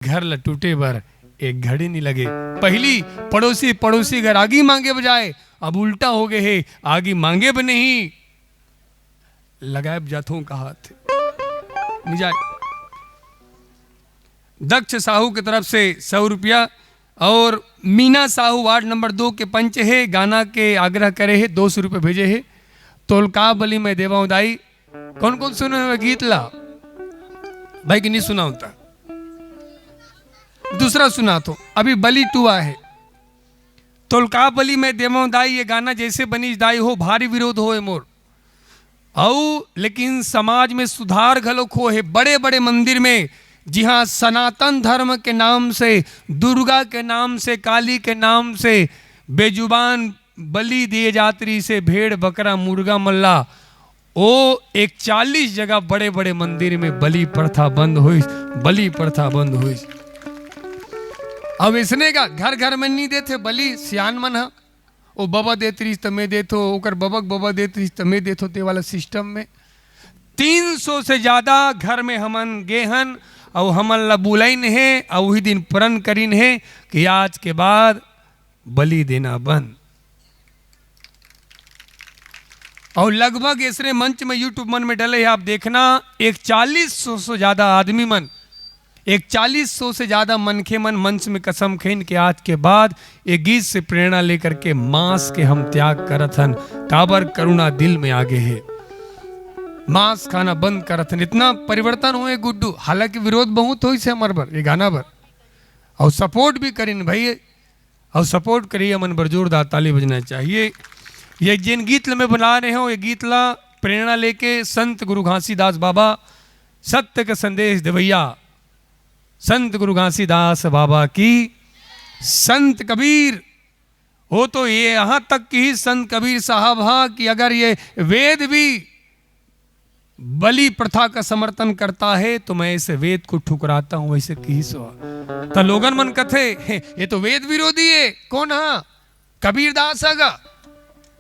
घर ल टूटे बर एक घड़ी नहीं लगे। पहली पड़ोसी पड़ोसी घर आगी मांगे बजाए, अब उल्टा हो गए है, आगी मांगे भी नहीं लगाए जाथों का हाथ नहीं जाए। दक्ष साहू की तरफ से 100 रुपया और मीना साहू वार्ड नंबर 2 के पंच है, गाना के आग्रह करे है, 200 रुपये भेजे है। तोलका बली में देवा उदाई, कौन कौन सुने हुए गीत ला भाई कि नहीं सुना होता, दूसरा सुना तो अभी बलि 2 है। तोलका बली में देवा उदाई ये गाना जैसे बनीज दाई हो, भारी विरोध हो मोर औ लेकिन समाज में सुधार घलोक हो है। बड़े बड़े मंदिर में जी हाँ, सनातन धर्म के नाम से, दुर्गा के नाम से, काली के नाम से बेजुबान बलि दिए जात्री से भेड़ बकरा मुर्गा मल्ला, वो एक 40 जगह बड़े बड़े मंदिर में बलि प्रथा बंद हुई, बलि प्रथा बंद हुई। अब इसने का घर घर में नहीं देते बलि, सियान मन है वो बाबा देत रही तमे देथो, ओकर बबक बाबा देत रही तमे देथो, ते वाला सिस्टम में 300 से ज्यादा घर में हमन गेहन और हमन ला बुलाइन है और वही दिन प्रण करीन है कि आज के बाद बलि देना बंद। और लगभग इसने मंच में यूट्यूब मन में डले है, आप देखना 4100 से ज्यादा आदमी मन, 4100 से ज्यादा मनखे मन मंच में कसम खेन के आज के बाद ये गीत से प्रेरणा लेकर के मांस के हम त्याग करत हन, काबर करुणा दिल में आगे है, मांस खाना बंद करत हन। इतना परिवर्तन हुए गुड्डू, हालांकि विरोध बहुत हो से हमार बर ये गाना बर, और सपोर्ट भी करीन भाई, और सपोर्ट करिए मन बर जोरदार ताली बजना चाहिए। ये जिन गीत में बना रहे हो ये गीत ला प्रेरणा लेके संत गुरु घासीदास बाबा सत्य का संदेश देवैया, संत गुरु घासीदास बाबा की, संत कबीर हो तो ये यहाँ तक कि संत कबीर साहब हा कि अगर ये वेद भी बलि प्रथा का समर्थन करता है तो मैं इसे वेद को ठुकराता हूं, वैसे की सो तो लोगन मन कथे ये तो वेद विरोधी है। कौन हा? कबीरदास आगा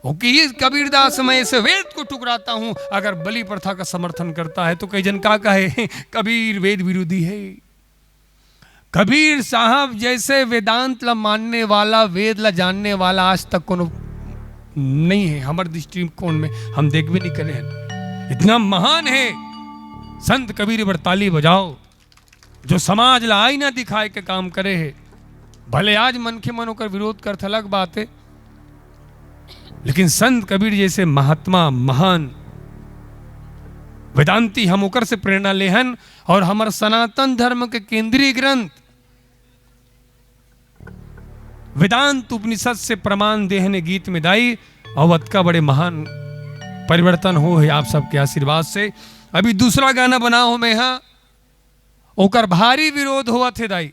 वो की कबीरदास, मैं इसे वेद को ठुकराता हूं अगर बलि प्रथा का समर्थन करता है तो कई जन का कहे कबीर वेद विरोधी है। कबीर साहब जैसे वेदांत ला मानने वाला, वेद ला जानने वाला आज तक कोनो नहीं है हमारे दृष्टिकोण में, हम देख भी नहीं करे हैं। इतना महान है संत कबीर पर ताली बजाओ, जो समाज ला आईना दिखाए के काम करे है। भले आज मन के मन होकर विरोध करते अलग बात है, लेकिन संत कबीर जैसे महात्मा महान वेदांती हम ओकर से प्रेरणा लेहन। और हमारे सनातन धर्म के केंद्रीय ग्रंथ वेदांत उपनिषद से प्रमाण देहने गीत में दाई, अवध का बड़े महान परिवर्तन हो है आप सबके आशीर्वाद से। अभी दूसरा गाना बना हो मैं हाँ, ओकर भारी विरोध हुआ थे दाई।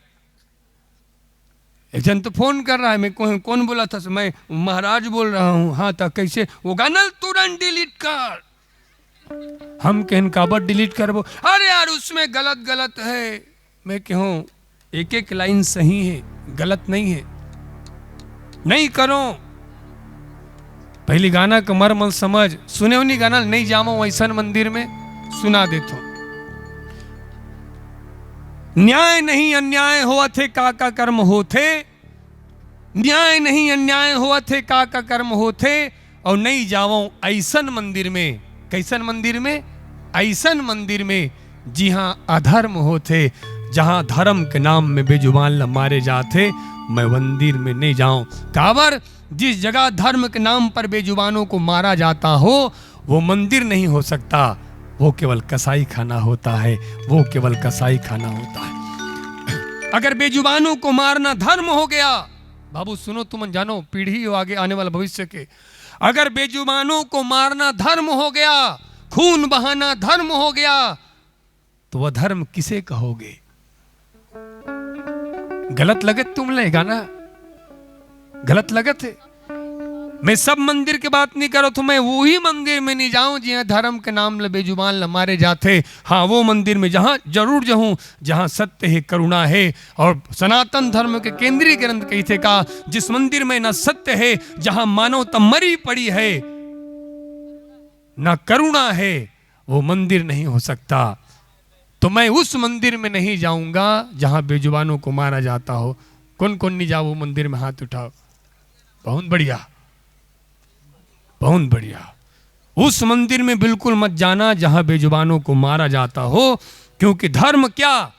एक जन तो फोन कर रहा है, मैं कौन बोला था? मैं महाराज बोल रहा हूँ। हाँ तो कैसे? वो गाना तुरंत डिलीट कर। हम कहन काबर डिलीट करबो? अरे यार उसमें गलत गलत है। मैं कहूँ एक एक लाइन सही है, गलत नहीं है, नहीं करो। पहली गाना का मर्म समझ, सुने उन्हीं गाना नहीं जामो ऐसा मंदिर में सुना देतो। न्याय नहीं अन्याय हुआ थे का कर्म होते, न्याय नहीं अन्याय हुआ थे का कर्म होते, और नहीं जाओ ऐसन मंदिर में। कैसन मंदिर में? ऐसन मंदिर में जी हाँ अधर्म होते, जहां धर्म के नाम में बेजुबान मारे जाते, मैं मंदिर में नहीं जाऊं। काबर जिस जगह धर्म के नाम पर बेजुबानों को मारा जाता हो वो मंदिर नहीं हो सकता, वो केवल कसाई खाना होता है, वो केवल कसाई खाना होता है। अगर बेजुबानों को मारना धर्म हो गया, बाबू सुनो तुम जानो, पीढ़ी हो आगे आने वाला भविष्य के, अगर बेजुबानों को मारना धर्म हो गया, खून बहाना धर्म हो गया, तो वह धर्म किसे कहोगे? गलत लगे तुम ले गाना, गलत लगे थे। मैं सब मंदिर की बात नहीं करो तो मैं वही मंदिर में नहीं जाऊं जहां धर्म के नाम ले बेजुबान ल मारे जाते। हाँ वो मंदिर में जहां जरूर जाऊं जहां सत्य है, करुणा है, और सनातन धर्म के केंद्रीय ग्रंथ कहते का जिस मंदिर में न सत्य है, जहां मानवता मरी पड़ी है, न करुणा है, वो मंदिर नहीं हो सकता। तो मैं उस मंदिर में नहीं जाऊंगा जहां बेजुबानों को मारा जाता हो। कौन कौन नहीं जाओ मंदिर में, हाथ उठाओ। बहुत बढ़िया, बहुत बढ़िया। उस मंदिर में बिल्कुल मत जाना जहां बेजुबानों को मारा जाता हो, क्योंकि धर्म क्या,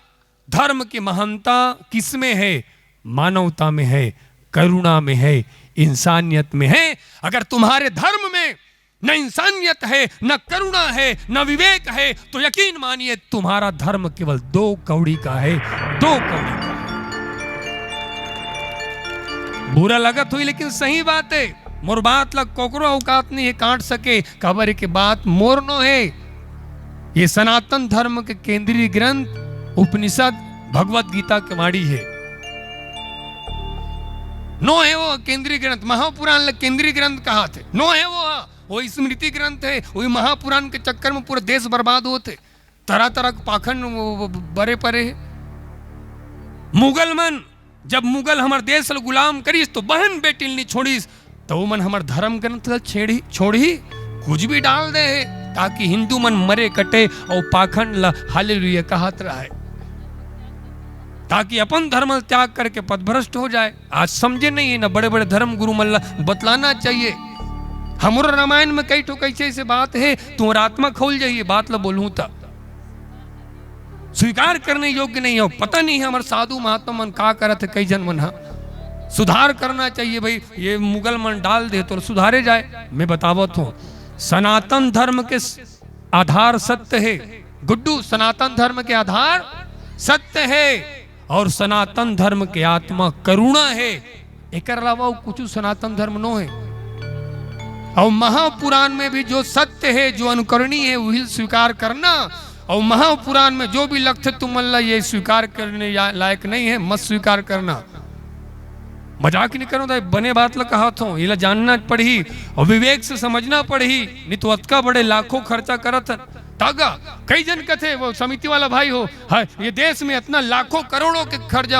धर्म की महानता किसमें है? मानवता में है, करुणा में है, इंसानियत में है। अगर तुम्हारे धर्म में न इंसानियत है, न करुणा है, न विवेक है, तो यकीन मानिए तुम्हारा धर्म केवल 2 कौड़ी का है, 2 कौड़ी का है। बुरा लगत हुई लेकिन सही बात है। मोर बात लग कोकरो औकात नहीं है काट सके, खबर के बात मोर नो है। ये सनातन धर्म के केंद्रीय ग्रंथ उपनिषद भगवत गीता के वाणी है। नो है वो केंद्रीय ग्रंथ, महापुराण लग केंद्रीय ग्रंथ कहा थे, नो है वो स्मृति ग्रंथ है। वही महापुराण के चक्कर में पूरा देश बर्बाद होते, तरह तरह के पाखंड बड़े परे है। मुगल मन, जब मुगल हमारे देश गुलाम करीस तो बहन बेटी नहीं छोड़ीस, तो मन हमार धर्म ग्रंथ छोड़ी कुछ भी डाल दे है, ताकि हिंदू मन मरे कटे और पाखंड ला हालेलुया कहत रहे, ताकि अपन धर्म त्याग करके पथभ्रष्ट हो जाए। आज समझे नहीं है ना, बड़े बड़े धर्म गुरु मल्ला बतलाना चाहिए। हमारे रामायण में कई ठो कैसे ऐसे बात है, तुम्हारा आत्मा खोल जाइए, बात ला बोलूं था स्वीकार करने योग्य नहीं हो। पता नहीं है हमारे साधु महात्मा मन का करत है, कई जन मन सुधार करना चाहिए। भाई ये मुगल मन डाल दे तो सुधारे जाए। मैं बतावत हूं, सनातन धर्म के आधार सत्य है गुड्डू, सनातन धर्म के आधार सत्य है और सनातन धर्म के आत्मा करुणा है। एक अलावा कुछ सनातन धर्म नो है। और महापुराण में भी जो सत्य है, जो अनुकरणीय है, वही स्वीकार करना। और महापुराण में जो भी लक्ष्य तुम अल्लाह ये स्वीकार करने लायक नहीं है, मत स्वीकार करना। मजाक नहीं करो, बने बात ला कहा था, ये जानना पड़ी और विवेक से समझना पड़ी। नहीं तो अतका बड़े लाखों खर्चा करत तागा। कई जन कथे वो समिति वाला भाई हो, हाँ ये देश में इतना लाखों करोड़ों के खर्चा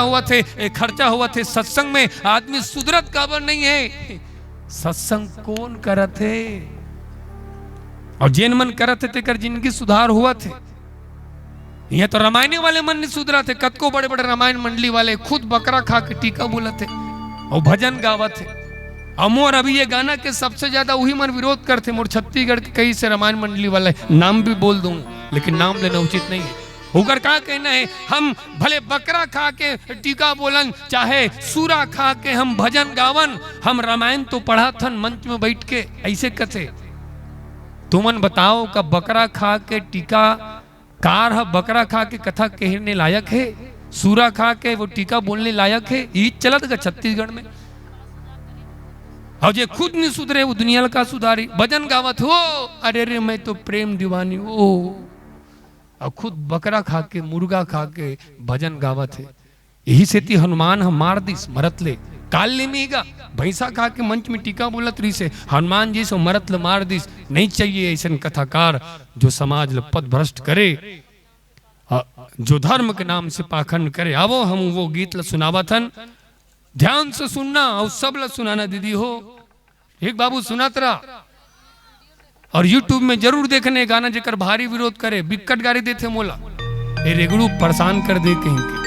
हुआ थे सत्संग में, आदमी सुधरत काबर नहीं है। सत्संग कौन करत है? और जैन मन करत थे तेकर जिंदगी सुधार हुआ थे। ये तो रामायण वाले मन नहीं सुधरा थे। कतको बड़े बड़े रामायण मंडली वाले खुद बकरा खा के टीका बोला थे और भजन गावत थे। और मोर अभी ये गाना के सबसे ज्यादा वही मन विरोध करते। मोर छत्तीसगढ़ के कई से रामायण मंडली वाले, नाम भी बोल दूं लेकिन नाम लेना उचित नहीं है। होकर का कहना है, हम भले बकरा खा के टीका बोलन, चाहे सूरा खा के हम भजन गावन, हम रामायण तो पढ़ा थन मंच में बैठ के। ऐसे कथे तुमन बताओ का बकरा खा के टीका कार है, बकरा खा के कथा कहने लायक है? सूरा खा के वो टीका बोलने लायक है? ईद चलत गा छत्तीसगढ़ में। और जे खुद नहीं सुधरे वो दुनिया का सुधारी। भजन गावत हो, अरे रे मैं तो प्रेम दीवानी हो, और खुद बकरा खा के मुर्गा खा के भजन गावत है। यही सेती हनुमान हम मार दिस मरत ले काल ले मीगा। भैंसा खा के मंच में टीका बोलत रही से हनुमान जी से मरत ले मार दिस। नहीं चाहिए ऐसा कथाकार जो समाज ल पथ भ्रष्ट करे, जो धर्म के नाम से पाखंड करे। आवो हम वो गीत ल सुनावा थन, ध्यान से सुनना और सब ल सुनाना दीदी हो। एक बाबू सुनात रहा और यूट्यूब में जरूर देखने गाना जेकर भारी विरोध करे, बिक्कट गाड़ी देते मोला, ये रेगड़ू परेशान कर दे कहीं के।